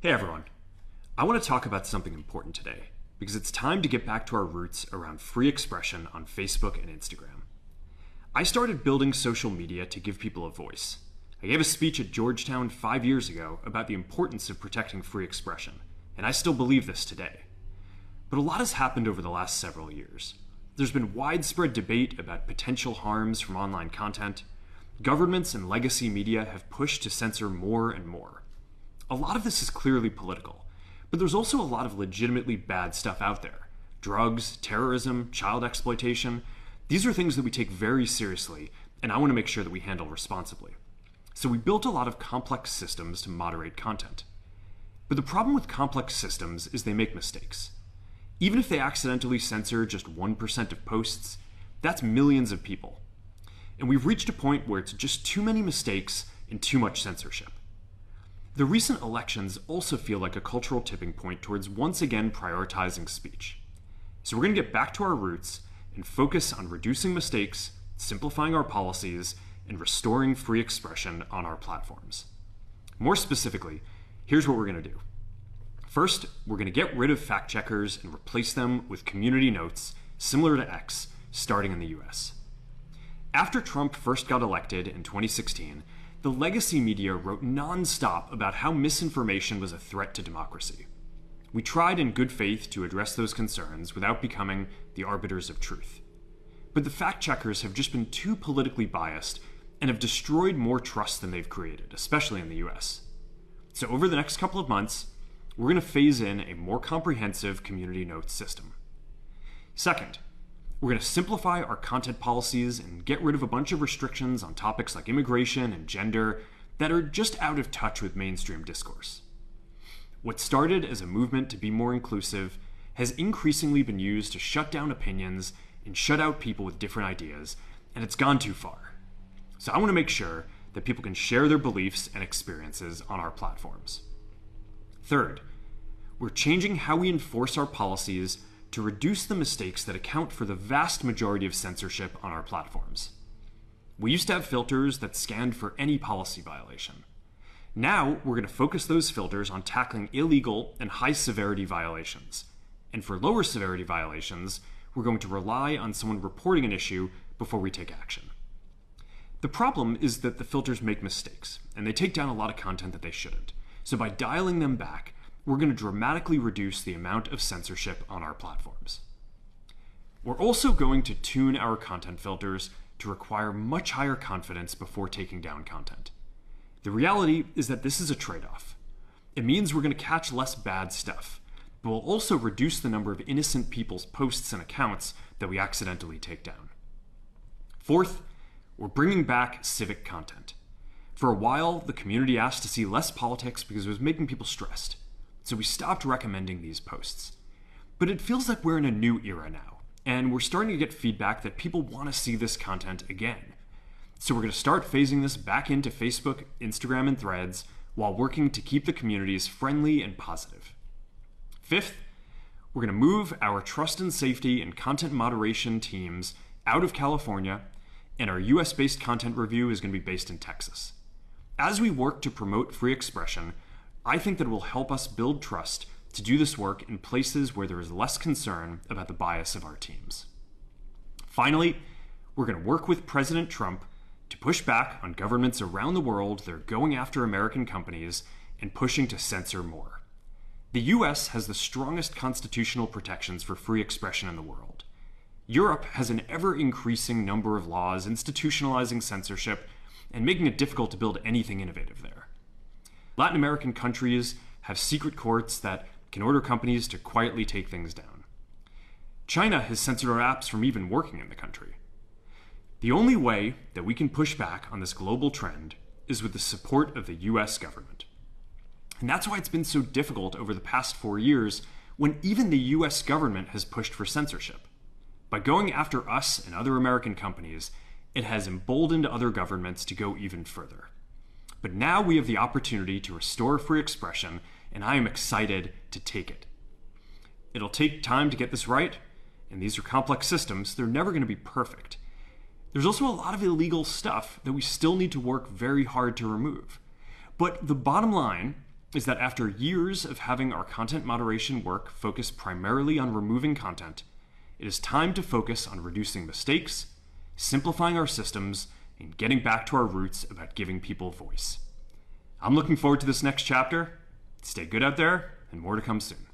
Hey everyone, I want to talk about something important today because it's time to get back to our roots around free expression on Facebook and Instagram. I started building social media to give people a voice. I gave a speech at Georgetown 5 years ago about the importance of protecting free expression, and I still believe this today. But a lot has happened over the last several years. There's been widespread debate about potential harms from online content. Governments and legacy media have pushed to censor more and more. A lot of this is clearly political, but there's also a lot of legitimately bad stuff out there. Drugs, terrorism, child exploitation. These are things that we take very seriously, and I want to make sure that we handle responsibly. So we built a lot of complex systems to moderate content. But the problem with complex systems is they make mistakes. Even if they accidentally censor just 1% of posts, that's millions of people. And we've reached a point where it's just too many mistakes and too much censorship. The recent elections also feel like a cultural tipping point towards once again prioritizing speech. So we're going to get back to our roots and focus on reducing mistakes, simplifying our policies, and restoring free expression on our platforms. More specifically, here's what we're going to do. First, we're going to get rid of fact checkers and replace them with community notes similar to X, starting in the US. After Trump first got elected in 2016, the legacy media wrote non-stop about how misinformation was a threat to democracy. We tried in good faith to address those concerns without becoming the arbiters of truth. But the fact-checkers have just been too politically biased and have destroyed more trust than they've created, especially in the US. So over the next couple of months, we're going to phase in a more comprehensive community notes system. Second, we're going to simplify our content policies and get rid of a bunch of restrictions on topics like immigration and gender that are just out of touch with mainstream discourse. What started as a movement to be more inclusive has increasingly been used to shut down opinions and shut out people with different ideas, and it's gone too far. So I want to make sure that people can share their beliefs and experiences on our platforms. Third, we're changing how we enforce our policies to reduce the mistakes that account for the vast majority of censorship on our platforms. We used to have filters that scanned for any policy violation. Now, we're going to focus those filters on tackling illegal and high-severity violations. And for lower severity violations, we're going to rely on someone reporting an issue before we take action. The problem is that the filters make mistakes, and they take down a lot of content that they shouldn't. So by dialing them back, we're going to dramatically reduce the amount of censorship on our platforms. We're also going to tune our content filters to require much higher confidence before taking down content. The reality is that this is a trade-off. It means we're going to catch less bad stuff, but we'll also reduce the number of innocent people's posts and accounts that we accidentally take down. Fourth, we're bringing back civic content. For a while, the community asked to see less politics because it was making people stressed. So we stopped recommending these posts. But it feels like we're in a new era now, and we're starting to get feedback that people want to see this content again. So we're going to start phasing this back into Facebook, Instagram, and Threads while working to keep the communities friendly and positive. Fifth, we're going to move our trust and safety and content moderation teams out of California, and our US-based content review is going to be based in Texas. As we work to promote free expression, I think that it will help us build trust to do this work in places where there is less concern about the bias of our teams. Finally, we're going to work with President Trump to push back on governments around the world that are going after American companies and pushing to censor more. The US has the strongest constitutional protections for free expression in the world. Europe has an ever-increasing number of laws institutionalizing censorship and making it difficult to build anything innovative there. Latin American countries have secret courts that can order companies to quietly take things down. China has censored our apps from even working in the country. The only way that we can push back on this global trend is with the support of the US government. And that's why it's been so difficult over the past 4 years when even the US government has pushed for censorship. By going after us and other American companies, it has emboldened other governments to go even further. But now we have the opportunity to restore free expression, and I am excited to take it. It'll take time to get this right, and these are complex systems. They're never going to be perfect. There's also a lot of illegal stuff that we still need to work very hard to remove. But the bottom line is that after years of having our content moderation work focus primarily on removing content, it is time to focus on reducing mistakes, simplifying our systems, and getting back to our roots about giving people voice. I'm looking forward to this next chapter. Stay good out there, and more to come soon.